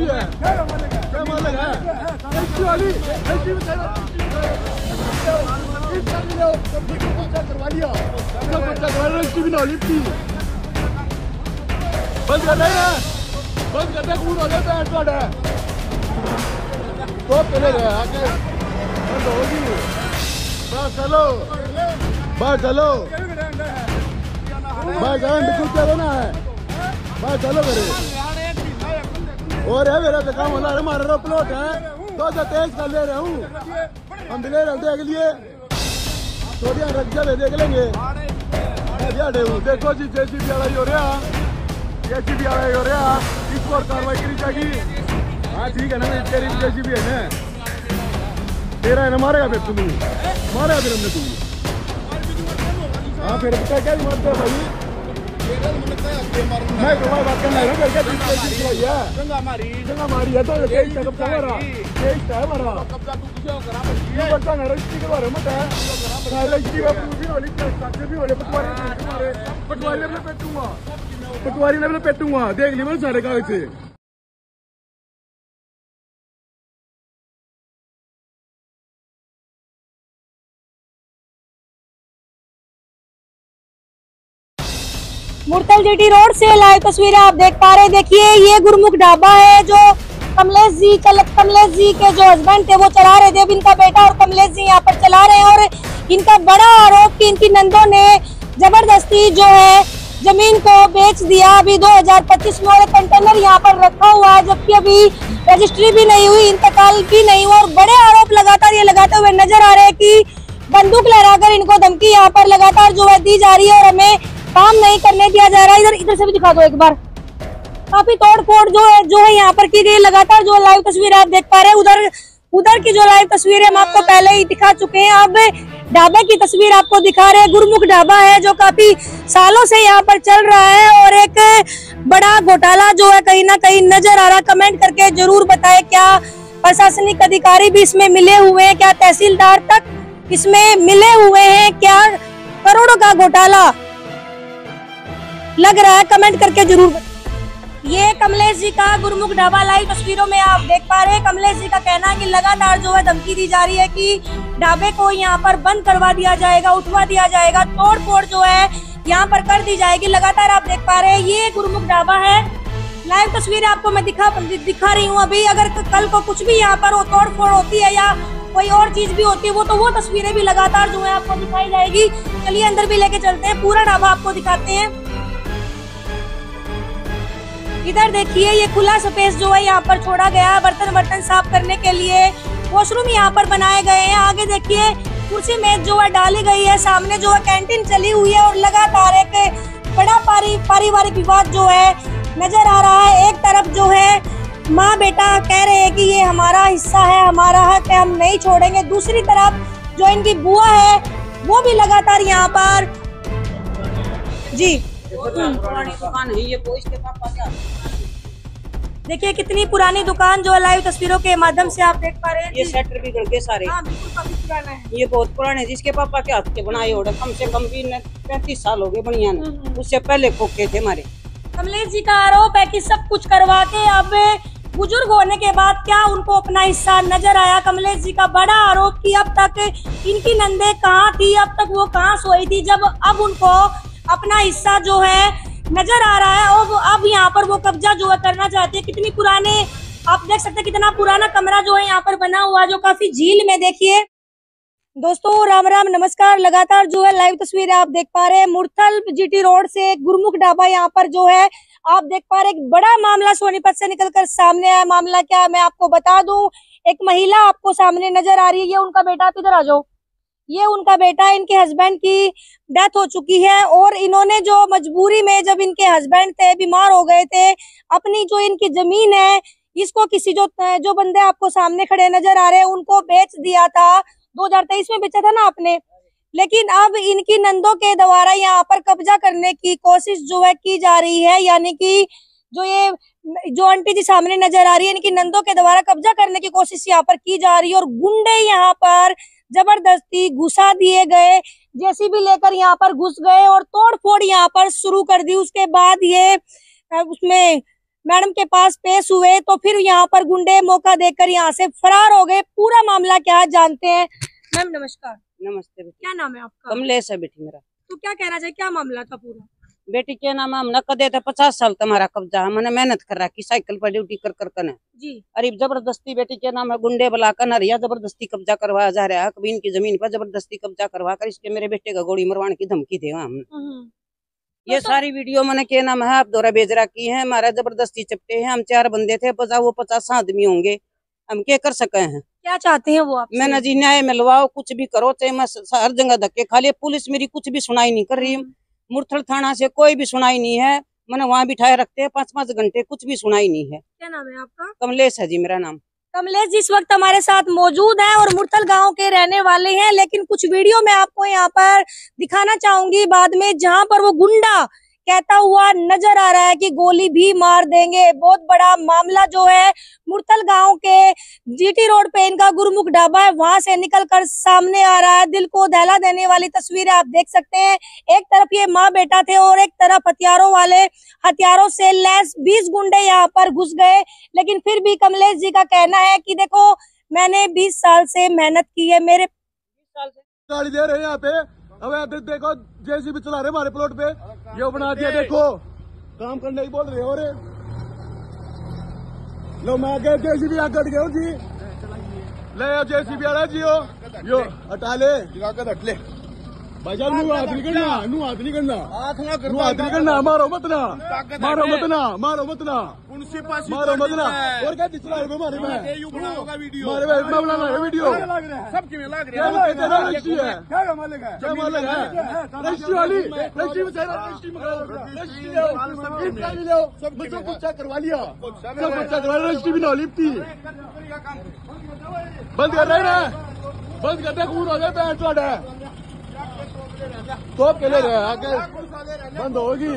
है? क्या मालिक है? एचपी वाली एचपी में करवा लिया, एचपी भी ना लिपटी बंद कर रहे हैं, बंद करते कूद हो जाता है तो चले गए आगे बंद होगी। बस चलो बस चलो बस कुछ ना है बस चलो करे और है मेरा तो काम होना हमारा प्लॉट है तो तेज कर ले रहा हूँ हम दिले रखते के लिए थोड़ी रख जाए देख लेंगे। देखो जी जेसीबी वाला हो रहा जेसीबी वाला हो रहा इस पर कार्रवाई करी जाएगी। हाँ ठीक है ना तेरी जेसीबी है ना तेरा है ना मारेगा फिर तुम मारेगा फिर हमने तुम। हाँ फिर क्या मारते हो भाई मैं तुम्हारी बात करना है जंगा मारी है तो कब्जा हमारा बच्चा रजिस्ट्री के बारे में पटवारी ने पेटूंगा देख ली मैं सारे कागज से। मुरथल जीटी रोड से लाइव तस्वीरें आप देख पा रहे हैं। देखिए ये गुरमुख ढाबा है जो कमलेश जी के जो हस्बैंड थे वो चला रहे थे। अब इनका बेटा और कमलेश जी यहाँ पर चला रहे हैं और इनका बड़ा आरोप कि इनकी नंदों ने जबरदस्ती जो है जमीन को बेच दिया। अभी 2025 में और कंटेनर यहाँ पर रखा हुआ है जबकि अभी रजिस्ट्री भी नहीं हुई, इंतकाल भी नहीं हुआ और बड़े आरोप लगातार ये लगाते हुए नजर आ रहे हैं कि बंदूक लहराकर इनको धमकी यहाँ पर लगातार जो है दी जा रही है और हमें काम नहीं करने दिया जा रहा है। इधर से भी दिखा दो एक बार। काफी तोड़ फोड़ जो है यहाँ पर की गई। लगातार जो लाइव तस्वीर आप देख पा रहे हैं उधर की जो लाइव तस्वीर हम आपको पहले ही दिखा चुके हैं। अब ढाबे की तस्वीर आपको दिखा रहे हैं। गुरमुख ढाबा है जो काफी सालों से यहाँ पर चल रहा है और एक बड़ा घोटाला जो है कहीं ना कहीं नजर आ रहा। कमेंट करके जरूर बताएं क्या प्रशासनिक अधिकारी भी इसमें मिले हुए हैं, क्या तहसीलदार तक इसमें मिले हुए हैं, क्या करोड़ों का घोटाला लग रहा है? कमेंट करके जरूर। ये कमलेश जी का गुरमुख ढाबा लाइव तस्वीरों में आप देख पा रहे हैं। कमलेश जी का कहना है कि लगातार जो है धमकी दी जा रही है कि ढाबे को यहाँ पर बंद करवा दिया जाएगा, उठवा दिया जाएगा, तोड़ फोड़ जो है यहाँ पर कर दी जाएगी। लगातार आप देख पा रहे हैं ये गुरमुख ढाबा है। लाइव तस्वीर आपको मैं दिखा रही हूँ। अभी अगर कल को कुछ भी यहाँ पर तोड़ फोड़ होती है या कोई और चीज भी होती है वो तस्वीरें भी लगातार जो है आपको दिखाई जाएगी। चलिए अंदर भी लेके चलते हैं, पूरा ढाबा आपको दिखाते हैं। इधर देखिए ये खुला स्पेस जो है यहाँ पर छोड़ा गया है बर्तन साफ करने के लिए। वॉशरूम यहाँ पर बनाए गए हैं। आगे देखिए कुर्सी मेज जो है डाली गई है। सामने जो है कैंटीन चली हुई है और लगातार एक बड़ा पारिवारिक विवाद जो है नजर आ रहा है। एक तरफ जो है माँ बेटा कह रहे हैं कि ये हमारा हिस्सा है, हमारा हक है, हम नहीं छोड़ेंगे। दूसरी तरफ जो इनकी बुआ है वो भी लगातार यहाँ पर जी पुरानी दुकान है ये इसके पापा क्या देखिए कितनी पुरानी दुकान जो है लाइव तस्वीरों के माध्यम से आप देख पा रहे हैं। ये शटर बिगड़ गए सारे। हाँ, बिल्कुल काफी पुराना है। ये बहुत पुराने है जिसके पापा के हाथ के बनाए हो कम से कम भी 35 साल हो गए बढ़िया ने। उससे पहले खोखे थे हमारे। कमलेश जी का आरोप है कि सब कुछ करवा के अब बुजुर्ग होने के बाद क्या उनको अपना हिस्सा नजर आया। कमलेश जी का बड़ा आरोप कि अब तक इनकी नंदे कहाँ थी, अब तक वो कहाँ सोई थी जब अब उनको अपना हिस्सा जो है नजर आ रहा है और अब यहाँ पर वो कब्जा जो है करना चाहते हैं। कितनी पुराने आप देख सकते हैं कितना पुराना कमरा जो है यहाँ पर बना हुआ है जो काफी झील में। देखिए दोस्तों राम राम नमस्कार। लगातार जो है लाइव तस्वीरें आप देख पा रहे हैं। मुरथल जीटी रोड से गुरमुख ढाबा यहाँ पर जो है आप देख पा रहे हैं। एक बड़ा मामला सोनीपत से निकलकर सामने आया। मामला क्या है मैं आपको बता दूं। एक महिला आपको सामने नजर आ रही है, ये उनका बेटा। आप इधर आ जाओ। ये उनका बेटा, इनके हस्बैंड की डेथ हो चुकी है और इन्होंने जो मजबूरी में जब इनके हस्बैंड थे बीमार हो गए थे अपनी जो इनकी जमीन है इसको किसी जो बंदे आपको सामने खड़े नजर आ रहे हैं उनको बेच दिया था। 2023 में बेचा था ना आपने। लेकिन अब इनकी नंदों के द्वारा यहाँ पर कब्जा करने की कोशिश जो है की जा रही है। यानी कि जो आंटी जी सामने नजर आ रही है इनकी नंदों के द्वारा कब्जा करने की कोशिश यहाँ पर की जा रही है और गुंडे यहाँ पर जबरदस्ती घुसा दिए गए, जेसीबी लेकर यहाँ पर घुस गए और तोड़ फोड़ यहाँ पर शुरू कर दी। उसके बाद ये उसमें मैडम के पास पेश हुए तो फिर यहाँ पर गुंडे मौका देकर यहाँ से फरार हो गए। पूरा मामला क्या है जानते हैं। मैम नमस्कार। नमस्ते बेटी। क्या नाम है आपका? कमलेश है बेटी मेरा। तो क्या कहना चाहिए, क्या मामला था पूरा? बेटी क्या नाम है, हमने कदे थे 50 साल तुम्हारा कब्जा, हमने मेहनत कर रहा की साइकिल पर ड्यूटी कर कर कने जी। अरे जबरदस्ती बेटी क्या नाम है गुंडे बुला कर नरिया जबरदस्ती कब्जा करवाया जा रहा है। कभी इनकी जमीन पर जबरदस्ती कब्जा करवा कर इसके मेरे बेटे का गोली मरवाने की धमकी दे हमने। ये सारी वीडियो मैंने क्या नाम है आप दौरा बेजरा की है, हमारा जबरदस्ती चपटे हैं। हम 4 बंदे थे, वो 50 आदमी होंगे, हम क्या कर सके हैं। क्या चाहते हैं वो आपसे? मैंने जी न्याय मिलवाओ, कुछ भी करो, चाहे मैं हर जगह धक्के खा लिया, पुलिस मेरी कुछ भी सुनाई नहीं कर रही। मुरथल थाना से कोई भी सुनाई नहीं है, मैंने वहाँ बिठाए रखते हैं 5-5 घंटे, कुछ भी सुनाई नहीं है। क्या नाम है आपका? कमलेश है जी मेरा नाम। कमलेश जिस वक्त हमारे साथ मौजूद हैं और मुरथल गांव के रहने वाले हैं, लेकिन कुछ वीडियो मैं आपको यहाँ पर दिखाना चाहूंगी बाद में, जहाँ पर वो गुंडा कहता हुआ नजर आ रहा है कि गोली भी मार देंगे। बहुत बड़ा मामला जो है मुरथल गांव के जीटी रोड पे इनका गुरुमुख ढाबा है, वहां से निकलकर सामने आ रहा है। दिल को दहला देने वाली तस्वीरें आप देख सकते हैं। एक तरफ ये माँ बेटा थे और एक तरफ हथियारों से लैस 20 गुंडे यहाँ पर घुस गए। लेकिन फिर भी कमलेश जी का कहना है कि देखो मैंने 20 साल से मेहनत की है, मेरे 20 साल से गाड़ी दे रहे हैं यहाँ पे। अब देखो जेसीबी चला रहे हमारे प्लॉट पे, ये बना दिया। देखो काम करने की बोल रहे हो रे। लो मैं जेसीबी यहाँ कट गया हूँ जी, ले जेसीबी आ रहा जी। यो हटा ले हट ले भाई साहब, नू हाथ नहीं करना, मारो मत ना, मारो मत ना, मारो मत ना, मारो मत ना। और क्या चला रहे हो हमारे में, हमारे में बना रहा है वीडियो। सब किमें लग रहा है, क्या मालिक है, क्या मालिक है, रजिस्ट्री वाली रजिस्ट्री में सब कुछ चेक करवा लिया, सब कुछ चेक करवा, रजिस्ट्री भी ना लिपटी। बंद कर रहे ना, बंद करते खून हो जाए पैंट थोड़ा तो के ले रहे आगे बंद होगी।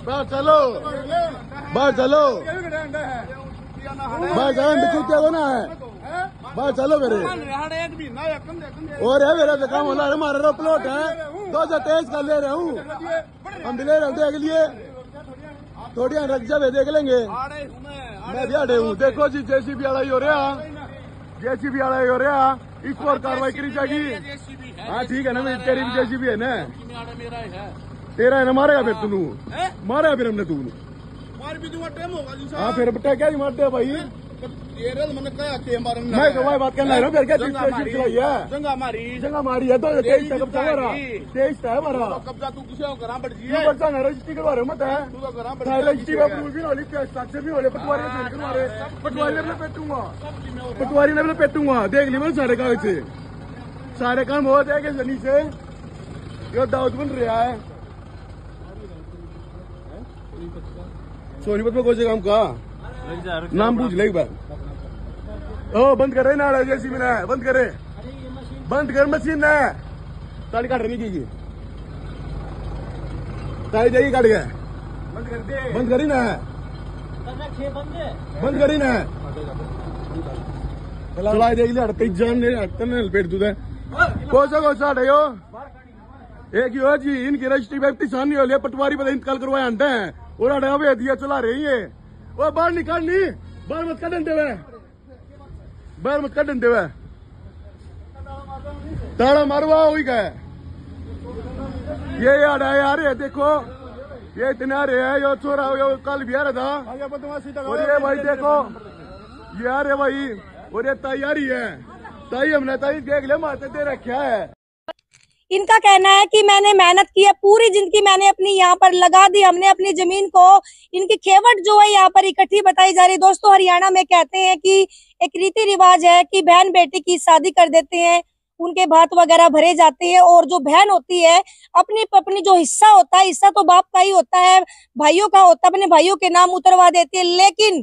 बाहर चलो, बाहर चलो, बाहर चलो, क्या होना है, बाहर चलो मेरे। और है मेरा तो काम होला, हमारा प्लॉट है 2023 का ले रहे हूँ, हम भी ले रहे हैं, देख लिए थोड़ी रख जावे देख लेंगे। मैं भी आड़े हूँ, देखो जी जेसीबी वाला ही हो रहा, जेसीबी वाला ही हो रहा, इस पर कार्रवाई करी जाएगी। हाँ ठीक है ना, मेरी तेरी भी जेसीबी है ना, तेरा है ना, मारेगा फिर तू, मारेगा फिर हमने तू मार भी दूंगा टाइम होगा। हाँ फिर बेटा क्या मारते भाई, मैं तो बात करना है फिर क्या चलाई है, जंगा मारी है तो 23 का कब्जा हमारा, 23 है हमारा कब्जा। तू किसी करा बढ़ जी रजिस्ट्री करवा रहे मत है, रजिस्ट्री में अप्रूवल भी होली, स्ट्रक्चर भी होले, पटवारी ने पेटूंगा, पटवारी ने पेटूंगा, देख ली मैं सारे कागज से, सारे काम हो जाएंगे जनी से। ये दाऊद बन रहा है सोनीपत में, कोई काम का नाम पूछ ले एक बार। ओ बंद कर रहे ना जैसी में, बंद करे, बंद कर मशीन है, ताली काट रही की ताली जाएगी काट गया, बंद करी ना, बंद करी ना, चला देगी हटते जान लपेट दूध है कोसा हो एक ही जी। इनकी रजिस्ट्री में किसान नहीं हो लिया, पटवारी पर इंतकाल करवाए आते हैं और अड़े दिया चला रही है। वो बाहर निकाल नहीं, बाहर मत कर दे, बाहर मत कर दे, ताड़ा मारवा हुई का ये यार है यार, ये देखो ये इतने आ रहे हैं, यो छोरा यो कल भी आ रहा था, और ये भाई देखो ये आ रहे भाई, और ये तैयारी है, ताई हमने ताई देख ले माते दे रखा है। इनका कहना है कि मैंने मेहनत की है, पूरी जिंदगी मैंने अपनी यहाँ पर लगा दी, हमने अपनी जमीन को, इनकी खेवट जो है यहाँ पर इकट्ठी बताई जा रही। दोस्तों हरियाणा में कहते हैं कि एक रीति रिवाज है कि बहन बेटी की शादी कर देते हैं, उनके भात वगैरह भरे जाते हैं, और जो बहन होती है अपनी जो हिस्सा होता है, हिस्सा तो बाप का ही होता है, भाइयों का होता है, अपने भाइयों के नाम उतरवा देती है। लेकिन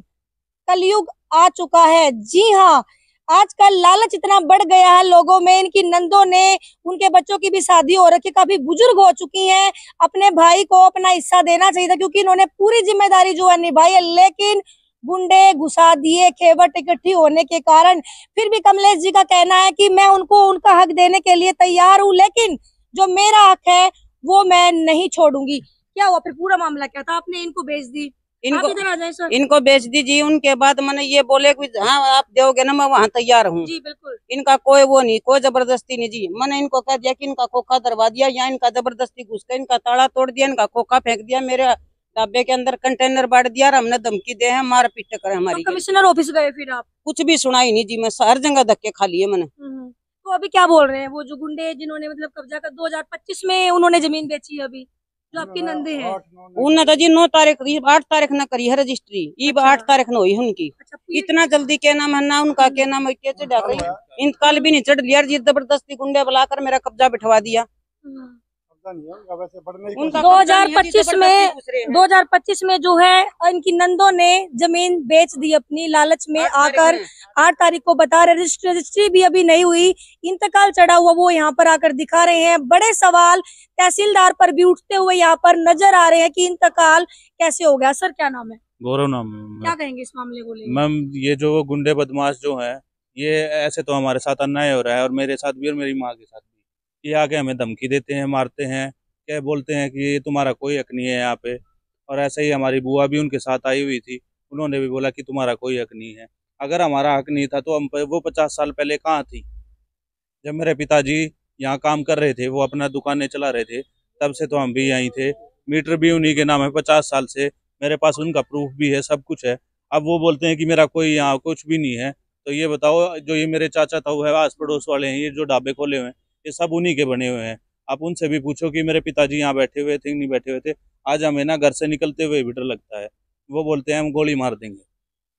कलयुग आ चुका है, जी हाँ, आजकल लालच इतना बढ़ गया है लोगों में। इनकी नंदों ने, उनके बच्चों की भी शादी हो रखी, काफी बुजुर्ग हो चुकी हैं, अपने भाई को अपना हिस्सा देना चाहिए था क्योंकि इन्होंने पूरी जिम्मेदारी जो है निभाई है, लेकिन गुंडे घुसा दिए खेवट इकट्ठी होने के कारण। फिर भी कमलेश जी का कहना है कि मैं उनको उनका हक देने के लिए तैयार हूँ, लेकिन जो मेरा हक है वो मैं नहीं छोड़ूंगी। क्या हुआ फिर, पूरा मामला क्या था, आपने इनको भेज दी? इनको आप इधर आ जाए सर। इनको बेच दीजिए। उनके बाद मैंने ये बोले कि हाँ आप दोगे ना, मैं वहाँ तैयार हूँ। जी बिल्कुल। इनका कोई वो नहीं, कोई जबरदस्ती नहीं जी। मैंने इनको कह दिया कि इनका खोखा दरवा दिया, या इनका जबरदस्ती घुस कर इनका ताला तोड़ दिया, इनका खोखा फेंक दिया, मेरे ढाबे के अंदर कंटेनर बांट दिया और हमने धमकी दे है मार पीट करे तो हमारी। कमिश्नर ऑफिस गए फिर आप? कुछ भी सुनाई नहीं जी, मैं हर जगह धक्के खा लिए मैंने। तो अभी क्या बोल रहे हैं वो जो गुंडे जिन्होंने मतलब कब्जा कर 2025 में उन्होंने जमीन बेची है, अभी जो आपकी नंदे हैं? उन्हें तो जी 9 तारीख 8 तारीख न करी है रजिस्ट्री, ईब 8 तारीख न हुई उनकी। अच्छा इतना जल्दी क्या नाम है ना उनका, क्या नाम है, क्या चढ़ा रही इन काल भी नहीं चढ़ लिया जी, जबरदस्ती गुंडे बुलाकर मेरा कब्जा बिठवा दिया। 2025 में जो है इनकी नंदों ने जमीन बेच दी अपनी, लालच में आकर 8 तारीख को बता रहे, रजिस्ट्री भी अभी नहीं हुई, इंतकाल चढ़ा हुआ वो यहाँ पर आकर दिखा रहे हैं। बड़े सवाल तहसीलदार पर भी उठते हुए यहाँ पर नजर आ रहे हैं कि इंतकाल कैसे हो गया। सर क्या नाम है? गौरव नाम है। क्या कहेंगे इस मामले को लेकर? मैम ये जो गुंडे बदमाश जो है, ये ऐसे तो हमारे साथ अन्याय हो रहा है, और मेरे साथ भी और मेरी माँ के साथ भी। ये आके हमें धमकी देते हैं, मारते हैं, क्या बोलते हैं कि तुम्हारा कोई हक नहीं है यहाँ पे। और ऐसे ही हमारी बुआ भी उनके साथ आई हुई थी, उन्होंने भी बोला कि तुम्हारा कोई हक नहीं है। अगर हमारा हक नहीं था तो हम वो 50 साल पहले कहाँ थी? जब मेरे पिताजी यहाँ काम कर रहे थे, वो अपना दुकानें चला रहे थे, तब से तो हम भी यहीं थे। मीटर भी उन्हीं के नाम है 50 साल से, मेरे पास उनका प्रूफ भी है, सब कुछ है। अब वो बोलते हैं कि मेरा कोई यहाँ कुछ भी नहीं है। तो ये बताओ, जो ये मेरे चाचा ताऊ है, आस पड़ोस वाले हैं, ये जो ढाबे खोले हुए हैं, ये सब उन्हीं के बने हुए हैं। आप उनसे भी पूछो कि मेरे पिताजी यहाँ बैठे हुए थे नहीं बैठे हुए थे। आज हमें ना घर से निकलते हुए भी डर लगता है, वो बोलते हैं हम गोली मार देंगे।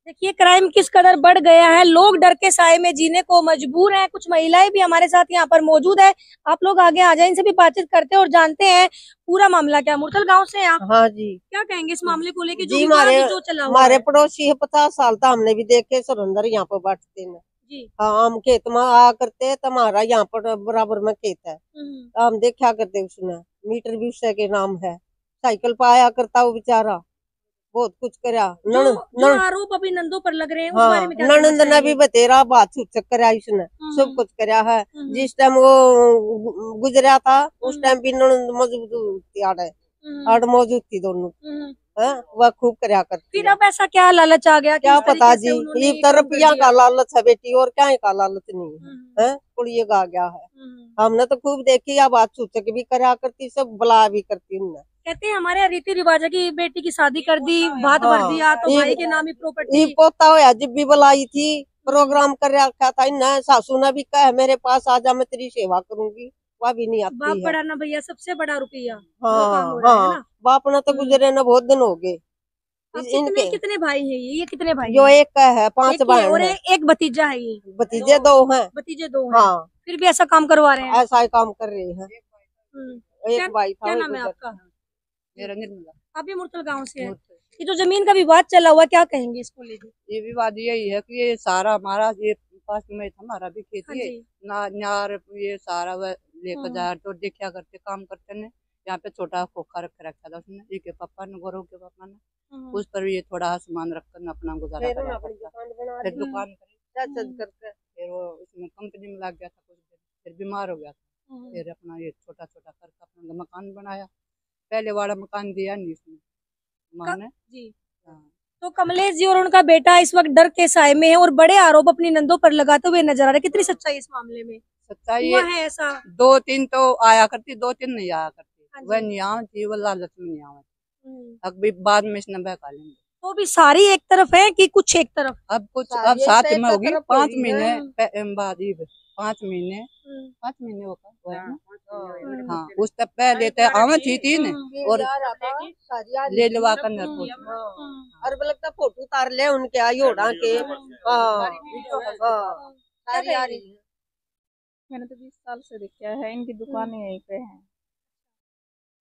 देखिए क्राइम किस कदर बढ़ गया है, लोग डर के साए में जीने को मजबूर हैं। कुछ महिलाएं भी हमारे साथ यहाँ पर मौजूद है, आप लोग आगे आ जाए, इनसे भी बातचीत करते हैं और जानते हैं पूरा मामला क्या। मुरथल गांव से आप? हाँ जी। क्या कहेंगे इस मामले को लेकर? जी जो चला हुआ हमारे पड़ोसी है 50 साल था, हमने भी देखे सुरेंद्र यहाँ पर बैठते हैं जी। हाँ हम खेत में आ करते, तुम्हारा यहाँ पर बराबर में खेत है, हम देखा करते, उसने मीटर भी उसके के नाम है, साइकिल पर आया करता वो बेचारा, बहुत कुछ करा। आरोप अभी नंदों पर लग रहे हैं, हाँ, उस बारे में क्या ननंद ने भी बतेरा बात छूट करा, इसने सब कुछ करा है। जिस टाइम वो गुजरा था उस टाइम भी ननंद मौजूद थी, आड़ मौजूद थी दोनों, वह खूब करा करती। फिर अब ऐसा क्या लालच आ गया? क्या पता जी, ये रुपया का लालच है बेटी, और क्या का लालच नहीं है, कुड़िए का गया है। हमने तो खूब देखी, या बात सूचक भी करा करती, सब बुला भी करती उनने। कहते हैं हमारे रीति रिवाज है कि बेटी की शादी कर दी, भात भर दिया तो भाई के नाम ही प्रॉपर्टी। पोता हो जब भी बुलाई थी, प्रोग्राम कर रखा था इन्हें, सासू ने भी कहा मेरे पास आजा, मैं तेरी सेवा करूंगी, वह भी नहीं आती। बाप बड़ा ना भैया, सबसे बड़ा रुपया। हाँ बाप ने तो गुजरे न बहुत दिन हो गए। कितने भाई हैं ये कितने भाई? जो एक है, 5 भाई और एक भतीजा है। ये भतीजे 2 हैं। भतीजे 2 हैं। हाँ। फिर भी ऐसा काम करवा रहे हैं? ऐसा ही काम कर रहे हैं। एक भाई था। क्या नाम है आपका? मेरा निर्मला। आप भी मुरथल गाँव से है? ये जो जमीन का विवाद चला हुआ, क्या कहेंगे इसको लेकर? ये विवाद यही है कि ये सारा हमारा, ये पास में हमारा भी खेती है ना, नार ये सारा वह लेकर जा तो देखा करते, काम करते ने। यहाँ पे छोटा खोखा रखा था उसने, एक पापा ने, गौरव के पापा ने, उस पर ये थोड़ा सामान रखकर अपना गुजारा कर, फिर दुकान करके फिर वो उसमें कंपनी में लग गया था कुछ दिन, फिर बीमार हो गया था, फिर अपना ये छोटा छोटा करके अपना मकान बनाया। पहले वाला मकान दिया नहीं उसने माने जी। तो कमलेश जी और उनका बेटा इस वक्त डर के साए में है और बड़े आरोप अपनी नंदों पर लगाते हुए नजर आ रहे। कितनी सच्चाई इस मामले में? सच्चाई है ऐसा 2-3 तो आया करती, 2-3 नहीं आया करती, वह नहीं आती, वो लालच में नहीं आती, अब बाद में इसने बहका लेंगे। तो भी सारी एक तरफ है कि कुछ एक तरफ? अब कुछ अब साथ में होगी, 5 महीने बाद, 5 महीने होगा। हाँ उस तक पहले तो आवे थी न, और ले लवा कर और लगता फोटो उतार ले उनके आयोड़ा के। मैंने तो 20 साल से देखा है, इनकी दुकानें यहीं पे हैं।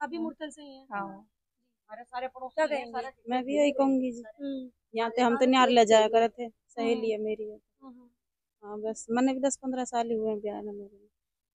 अभी मुरथल से ही है? हाँ। हमारे सारे पड़ोस। मैं भी यही कहूँगी जी, यहाँ पे हम तो न्यार ले जाया करे थे, सहेली है मेरी। हाँ बस मैंने भी 10-15 साल ही हुए हैं ब्याह में मेरे,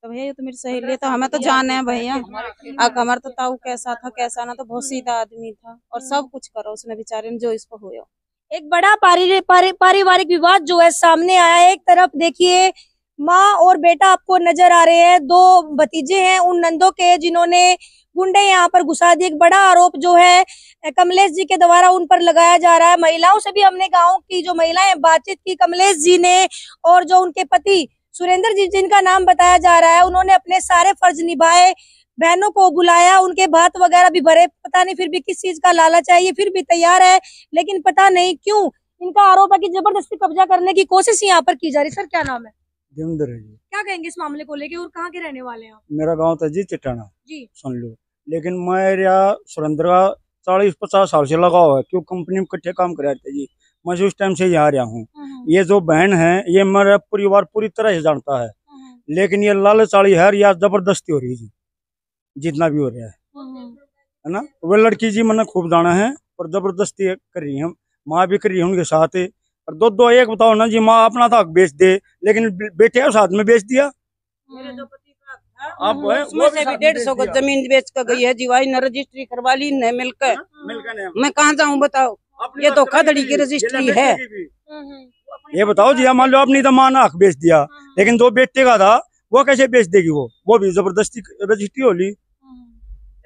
तो भैया ये तो मेरी सहेली है, तो हमें तो जाने है भैया। हमारा तो ताऊ कैसा था कैसा ना, तो बहुत सीधा आदमी था और सब कुछ करो उसने बेचारे ने जो इसको हुआ। एक बड़ा पारिवारिक विवाद जो है सामने आया है। एक तरफ देखिए माँ और बेटा आपको नजर आ रहे हैं, दो भतीजे हैं उन नंदों के जिन्होंने गुंडे यहाँ पर घुसा दिए। एक बड़ा आरोप जो है कमलेश जी के द्वारा उन पर लगाया जा रहा है। महिलाओं से भी हमने गांव की जो महिलाएं बातचीत की कमलेश जी ने, और जो उनके पति सुरेंद्र जी जिनका नाम बताया जा रहा है, उन्होंने अपने सारे फर्ज निभाए, बहनों को बुलाया, उनके भात वगैरह भी भरे, पता नहीं फिर भी किस चीज का लालच है, ये फिर भी तैयार है, लेकिन पता नहीं क्यों इनका आरोप है कि जबरदस्ती कब्जा करने की कोशिश यहाँ पर की जा रही। सर क्या नाम है? देवेंद्र है जी। क्या कहेंगे इस मामले को लेके और कहाँ के रहने वाले हैं आप? मेरा गांव था जी चिटाना जी। सुन लो, लेकिन मेरा सुरेंद्र का 40-50 साल से लगा हुआ है, क्यों कंपनी में इकट्ठे काम कर रहे थे जी। मैं उस टाइम से यहाँ आ रहा हूँ। ये जो बहन है ये मेरा परिवार पूरी तरह से जानता है, लेकिन ये लालचाली है या जबरदस्ती हो रही है जी, जितना भी हो रहा है ना। वो लड़की जी मैंने खूब जाना है और जबरदस्ती कर रही है, माँ भी कर रही है उनके साथ। और दो एक बताओ ना जी, माँ अपना था बेच दे, लेकिन बेटे के साथ में बेच दिया। अब उसमें से भी 150 गज जमीन बेच कर गई है जी, भाई न रजिस्ट्री करवा ली न मिलकर। मैं कहाँ जाऊँ बताओ, ये धोखाधड़ी की रजिस्ट्री है। ये बताओ जी, मान लो अपनी तो माँ ने हक बेच दिया, लेकिन जो बेटे का था वो कैसे बेच देगी? वो भी जबरदस्ती रजिस्ट्री होली।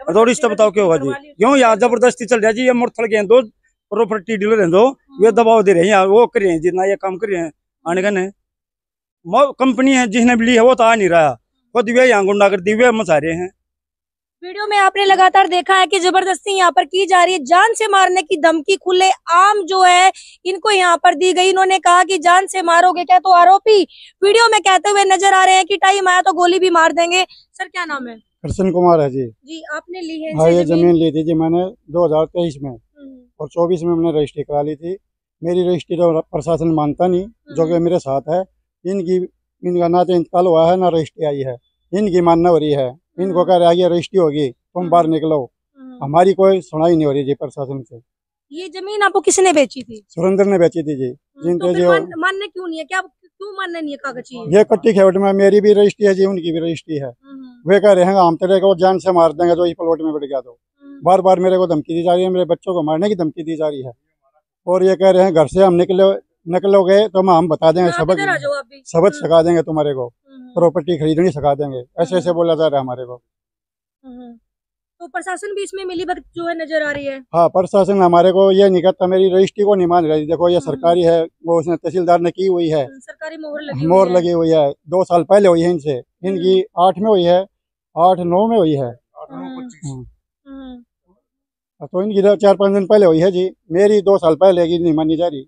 और रिश्ता बताओ क्या होगा जी? क्यों यहाँ जबरदस्ती चल रहा है जी। ये मुर्थल के दो प्रॉपर्टी डीलर हैं, दो ये दबाव दे रहे हैं, वो कर रहे हैं जितना ये काम कर रहे हैं। आने का नहीं, कंपनी है जिसने भी ली है वो तो आ नहीं रहा, खुद भी यहाँ गुंडागर्दी भी मचा रहे हैं। वीडियो में आपने लगातार देखा है कि जबरदस्ती यहाँ पर की जा रही है, जान से मारने की धमकी खुले आम जो है इनको यहाँ पर दी गई। इन्होंने कहा कि जान से मारोगे क्या, तो आरोपी वीडियो में कहते हुए नजर आ रहे हैं कि टाइम आया तो गोली भी मार देंगे। सर क्या नाम है? कृष्ण कुमार है जी। जी, आपने ली है? हाँ, ये जमीन ली थी जी मैंने 2023 में और 24 में मैंने रजिस्ट्री करा ली थी। मेरी रजिस्ट्री तो प्रशासन मानता नहीं, जो कि मेरे साथ है। इनका ना तो इंतकाल हुआ है ना रजिस्ट्री आई है, इनकी मानना हो रही है। इनको कह रहा है ये रजिस्ट्री होगी, तुम बाहर निकलो। हमारी कोई सुनाई नहीं हो रही जी प्रशासन से। ये जमीन आपको किसने बेची थी? सुरेंद्र ने बेची थी जी। तो फिर मानने क्यों नहीं है? क्या क्यों मानने नहीं है? कागज ये कट्टी खेवट में मेरी भी रजिस्ट्री है जी, उनकी भी रजिस्ट्री है। वे कह रहे हैं हम तेरे को जान से मार देंगे तो इस प्लॉट में बैठ गया। तो बार बार मेरे को धमकी दी जा रही है, मेरे बच्चों को मारने की धमकी दी जा रही है। और ये कह रहे हैं घर से हम निकलोगे तो हम बता देंगे, सबक सिखा देंगे तुम्हारे को, प्रॉपर्टी खरीदनी सिखा देंगे, ऐसे बोला जा रहा है हमारे को। तो प्रशासन भी इसमें मिली भगत जो है नजर आ रही है। हाँ, प्रशासन हमारे को ये नहीं करता, मेरी रजिस्ट्री को नहीं मान रही। देखो ये सरकारी है, वो उसने तहसीलदार ने की हुई है, सरकारी मोहर लगी हुई है। 2 साल पहले हुई है इनसे, इनकी 8 में हुई है, 8-9 में हुई है, तो इनकी 4-5 दिन पहले हुई है जी। मेरी 2 साल पहले की नहीं मानी जा रही।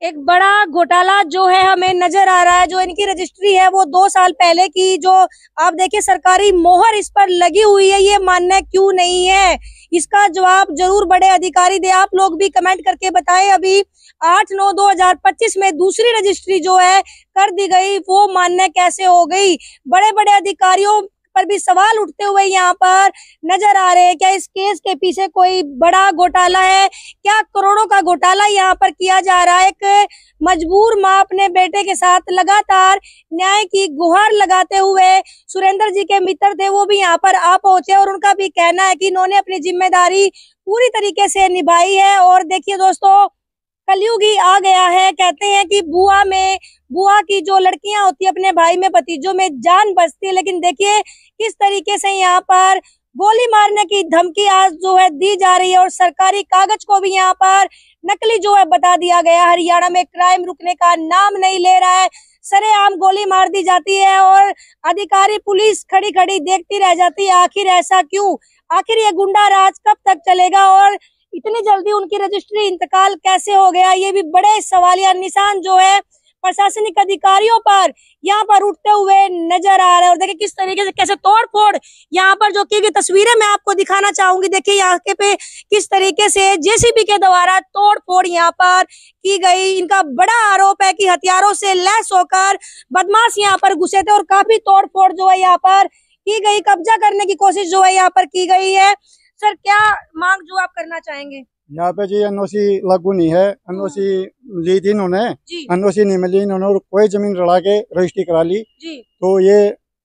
एक बड़ा घोटाला जो है हमें नजर आ रहा है। जो इनकी रजिस्ट्री है वो 2 साल पहले की, जो आप देखिए सरकारी मोहर इस पर लगी हुई है, ये मानना क्यों नहीं है? इसका जवाब जरूर बड़े अधिकारी दे। आप लोग भी कमेंट करके बताएं। अभी 8/9/2025 में दूसरी रजिस्ट्री जो है कर दी गई, वो मान्य कैसे हो गई? बड़े बड़े अधिकारियों पर भी सवाल उठते हुए यहाँ पर नजर आ रहे हैं। क्या इस केस के पीछे कोई बड़ा घोटाला है? क्या करोड़ों का घोटाला यहाँ पर किया जा रहा है? एक मजबूर माँ अपने बेटे के साथ लगातार न्याय की गुहार लगाते हुए, सुरेंद्र जी के मित्र थे वो भी यहाँ पर आ पहुंचे और उनका भी कहना है कि इन्होंने अपनी जिम्मेदारी पूरी तरीके से निभाई है। और देखिए दोस्तों, कलयुग ही आ गया है। कहते हैं कि बुआ की जो लड़कियां होती है अपने भाई में भतीजों में जान बसती है, लेकिन देखिए किस तरीके से यहाँ पर गोली मारने की धमकी आज जो है दी जा रही है और सरकारी कागज को भी यहाँ पर नकली जो है बता दिया गया। हरियाणा में क्राइम रुकने का नाम नहीं ले रहा है, सरेआम गोली मार दी जाती है और अधिकारी पुलिस खड़ी खड़ी देखती रह जाती है। आखिर ऐसा क्यों? आखिर ये गुंडा राज कब तक चलेगा और इतनी जल्दी उनकी रजिस्ट्री इंतकाल कैसे हो गया? ये भी बड़े सवालिया निशान जो है प्रशासनिक अधिकारियों पर यहाँ पर उठते हुए नजर आ रहे हैं। और देखिए किस तरीके से कैसे तोड़फोड़ यहाँ पर जो की गई तस्वीरें मैं आपको दिखाना चाहूंगी। देखिए यहाँ के पे किस तरीके से जेसीबी के द्वारा तोड़फोड़ यहाँ पर की गई। इनका बड़ा आरोप है कि हथियारों से लैस होकर बदमाश यहाँ पर घुसे थे और काफी तोड़फोड़ जो है यहाँ पर की गई, कब्जा करने की कोशिश जो है यहाँ पर की गई है। सर क्या मांग जो आप करना चाहेंगे? यहाँ पे जी एनओसी लागू नहीं है, एनओसी ली थी इन्होंने, एनओसी नहीं मिली इन्होंने और कोई जमीन लड़ा के रजिस्ट्री करा ली जी। तो ये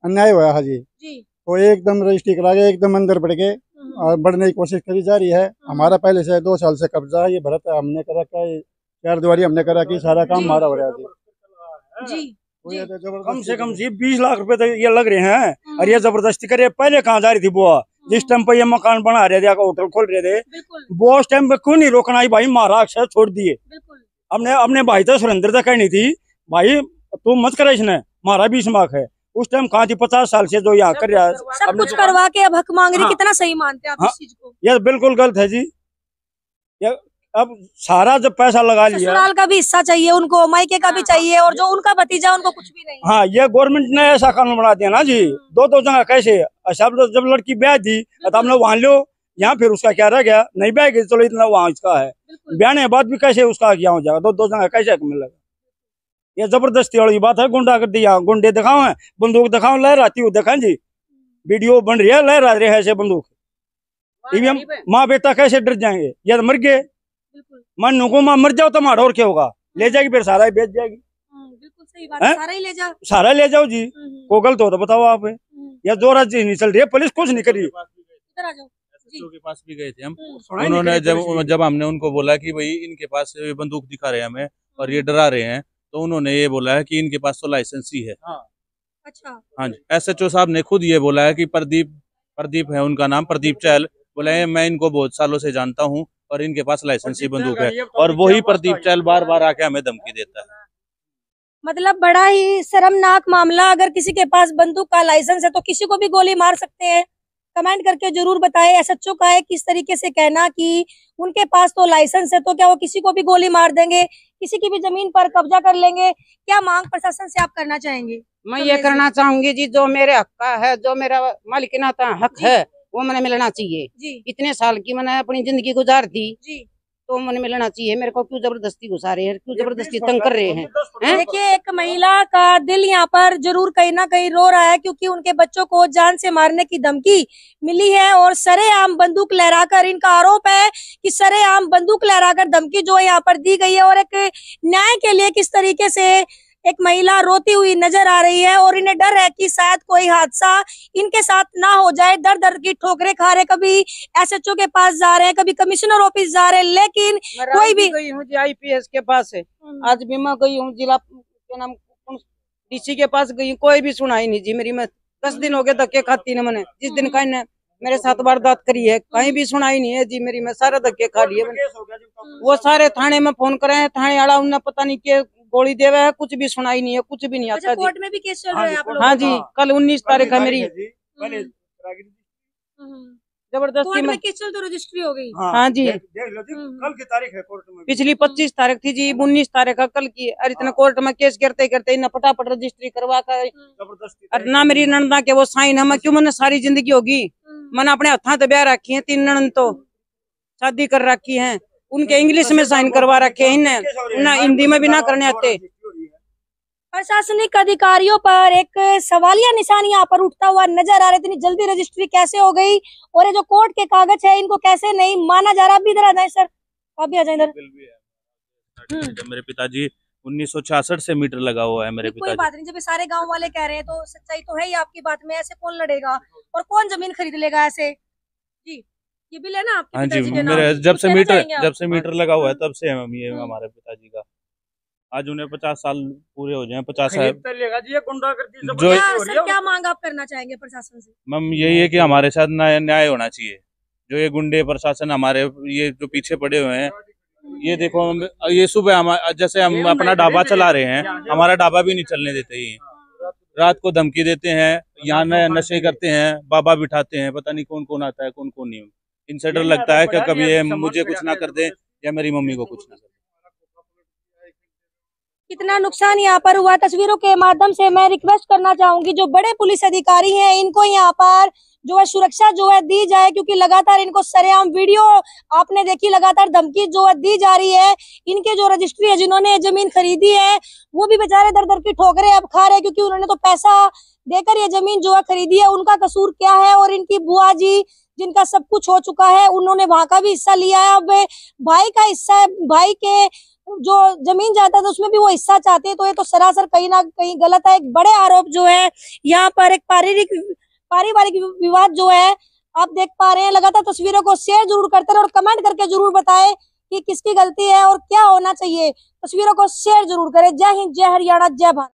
अन्याय हुआ है जी। तो एकदम रजिस्ट्री करा के एकदम अंदर बढ़ के और बढ़ने की कोशिश करी जा रही है। हमारा पहले से 2 साल से कब्जा है, ये भरत हमने करा, क्या 4 दुआरी हमने करा कि सारा काम हमारा हो रहा है जी। जी कम से कम जी 20 लाख रुपए तक ये लग रहे हैं। और ये जबरदस्ती करे। पहले कहाँ जा रही थी बुआ, जिस टाइम पे ये मकान बना रहे थे, होटल खोल रहे थे, वो उस टाइम पे क्यों नहीं रोकना? भाई मारा अक्षर छोड़ दिए। अपने भाई तो सुरेंद्र तक कहनी थी भाई तू मत करे, इसने मारा 20 लाख है। उस टाइम कहाँ थी? 50 साल से जो यहाँ कर रहा है, सब कुछ करवा के अब हक मांग रही। कितना सही मानते हैं आप इस चीज को? ये बिल्कुल गलत है जी। ये अब सारा जब पैसा लगा लिया, ससुराल का भी हिस्सा चाहिए उनको, मायके का भी चाहिए, और जो उनका भतीजा उनको कुछ भी नहीं। हाँ, ये गवर्नमेंट ने ऐसा कानून बना दिया ना जी। दो जगह कैसे? अच्छा जब लड़की ब्याह दी तो हमने वहाँ लो, यहाँ फिर उसका क्या रह गया? नहीं ब्याह गई, चलो इतना वहाँ इसका है, ब्याहने के बाद भी कैसे उसका क्या हो जाएगा? दो जगह कैसे मिलेगा? ये जबरदस्ती वाली बात है। गुंडा कर दिया, गुंडे दिखाओ है, बंदूक दिखाओ, लहराती हूँ देखा जी, वीडियो बन रही है, लहरा रहे हैं ऐसे बंदूक। ईवीएम माँ बेटा कैसे डर जाएंगे? ये तो मर गए, मन को माँ मर जाओ तो मार और क्या होगा? ले जाएगी फिर सारा ही बेच जाएगी। बिल्कुल सही बात है, सारा ही ले जाओ, सारा ले जाओ जी। को गलत हो तो बताओ आप। या जो राज्य नहीं चल रही है, पुलिस कुछ नहीं करी। इधर आ जाओ। के पास भी गए थे हम, उन्होंने जब हमने उनको बोला कि भाई इनके पास बंदूक दिखा रहे हैं हमें और ये डरा रहे हैं, तो उन्होंने ये बोला है कि इनके पास तो लाइसेंस ही है। अच्छा। हाँ जी, SHO साहब ने खुद ये बोला है कि प्रदीप है उनका नाम, प्रदीप चहल, बोला है मैं इनको बहुत सालों से जानता हूँ और इनके पास लाइसेंस ही बंदूक है। और वही प्रदीप चहल बार बार आके हमें धमकी देता है। मतलब बड़ा ही शर्मनाक मामला। अगर किसी के पास बंदूक का लाइसेंस है तो किसी को भी गोली मार सकते हैं। कमेंट करके जरूर बताएं SHO का है किस तरीके से कहना कि उनके पास तो लाइसेंस है, तो क्या वो किसी को भी गोली मार देंगे, किसी की भी जमीन पर कब्जा कर लेंगे? क्या मांग प्रशासन से आप करना चाहेंगे? मैं ये करना चाहूंगी जी, जो मेरे हक का है, जो मेरा मालिकाना हक है, वो मैंने मिलना चाहिए जी। इतने साल की मैंने अपनी जिंदगी गुजार दी जी, तो मैंने मिलना चाहिए। मेरे को क्यों जबरदस्ती घुसा रहे हैं, क्यों जबरदस्ती तंग कर रहे हैं? देखिए, एक महिला का दिल यहाँ पर जरूर कहीं ना कहीं रो रहा है, क्योंकि उनके बच्चों को जान से मारने की धमकी मिली है और सरेआम बंदूक लहराकर, इनका आरोप है कि सरेआम बंदूक लहराकर धमकी जो यहाँ पर दी गई है। और एक न्याय के लिए किस तरीके से एक महिला रोती हुई नजर आ रही है और इन्हें डर है कि शायद कोई हादसा इनके साथ ना हो जाए। दर दर की ठोकरें खा रहे, कभी SHO के पास जा रहे हैं, कभी कमिश्नर ऑफिस जा रहे हैं, लेकिन कोई भी गई हूँ जी IPS के पास है, आज भी मैं गई हूँ जिला के नाम DC के पास गई, कोई भी सुनाई नहीं जी मेरी। मैं 10 दिन हो गए धक्के खाती न मैंने, जिस दिन का मेरे साथ वारदात करी है, कहीं भी सुनाई नहीं है जी मेरी। मैं सारा धक्के खा लिए। वो सारे थाने में फोन करे हैं, थाने वाला उन्हें पता नहीं के गोली देवे है, कुछ भी सुनाई नहीं है, कुछ भी नहीं आता। कोर्ट में भी केस चल रहा है आप लोगों? हाँ जी, कल 19 तारीख है मेरी। जबरदस्ती में केस चल तो रजिस्ट्री हो गई। हाँ जी, कल की तारीख है कोर्ट में, पिछली 25 तारीख थी जी, 19 तारीख है कल की। और इतना कोर्ट में केस करते करते इन्हें फटाफट रजिस्ट्री करवा कर, और ना मेरी नंदा के वो साइन है। मैं क्यों, मैंने सारी जिंदगी होगी मैंने अपने हाथ ब्याह रखी है, 3 ननद तो शादी कर रखी है, उनके इंग्लिश में साइन करवा रखे हैं इन्हें, ना हिंदी में भी ना करने आते। प्रशासनिक अधिकारियों पर एक सवालिया निशान यहाँ पर उठता हुआ नजर आ रहा है। इतनी जल्दी रजिस्ट्री कैसे हो गई और ये जो कोर्ट के कागज है इनको कैसे नहीं माना जा रहा? अभी इधर आ जाए सर, आप भी आ जाए इधर। मेरे पिताजी 1966 से मीटर लगा हुआ है मेरे पिताजी। कोई बात नहीं, जब सारे गांव वाले कह रहे हैं तो सच्चाई तो है ही आपकी बात में। ऐसे कौन लड़ेगा और कौन जमीन खरीद लेगा ऐसे? जी, ये बिल है ना आपके पिताजी के नाम? मेरे जब से मीटर लगा हुआ है तब से ये हमारे पिताजी का। आज उन्हें 50 साल पूरे हो जाए, 50 साल। जो सर, क्या मांग आप करना चाहेंगे प्रशासन से? मैम यही है कि हमारे साथ न्याय होना चाहिए। जो ये गुंडे प्रशासन हमारे ये जो पीछे पड़े हुए हैं, ये देखो ये सुबह जैसे हम अपना ढाबा चला रहे हैं, हमारा ढाबा भी नहीं चलने देते ही। रात को धमकी देते हैं, यहाँ नशे करते हैं, बाबा बिठाते हैं, पता नहीं कौन कौन आता है कौन कौन नहीं। इनसे डर लगता है कि कभी ये मुझे कुछ ना कर दे या मेरी मम्मी को कुछ ना कर दे। कितना नुकसान यहाँ पर हुआ, तस्वीरों के माध्यम से मैं रिक्वेस्ट करना चाहूंगी जो बड़े पुलिस अधिकारी हैं इनको यहाँ पर जो है सुरक्षा जो है दी जाए, क्योंकि लगातार इनको सरेआम वीडियो आपने देखी, लगातार धमकी जो है दी जा रही है। इनके जो रजिस्ट्री है, जिन्होंने जमीन खरीदी है वो भी बेचारे दर दर की ठोकरें अब खा रहे हैं, क्योंकि उन्होंने तो पैसा देकर ये जमीन जो है खरीदी है। उनका कसूर क्या है? और इनकी बुआ जी जिनका सब कुछ हो चुका है, उन्होंने वहां का भी हिस्सा लिया है, अब भाई का हिस्सा है, भाई के जो जमीन जाता था उसमें भी वो हिस्सा चाहते हैं। तो ये तो सरासर कहीं ना कहीं गलत है। एक बड़े आरोप जो है यहाँ पर, एक पारिवारिक विवाद जो है आप देख पा रहे हैं। लगातार तस्वीरों को शेयर जरूर करते रहे और कमेंट करके जरूर बताएं कि किसकी गलती है और क्या होना चाहिए। तस्वीरों को शेयर जरूर करें। जय हिंद, जय हरियाणा, जय भारत।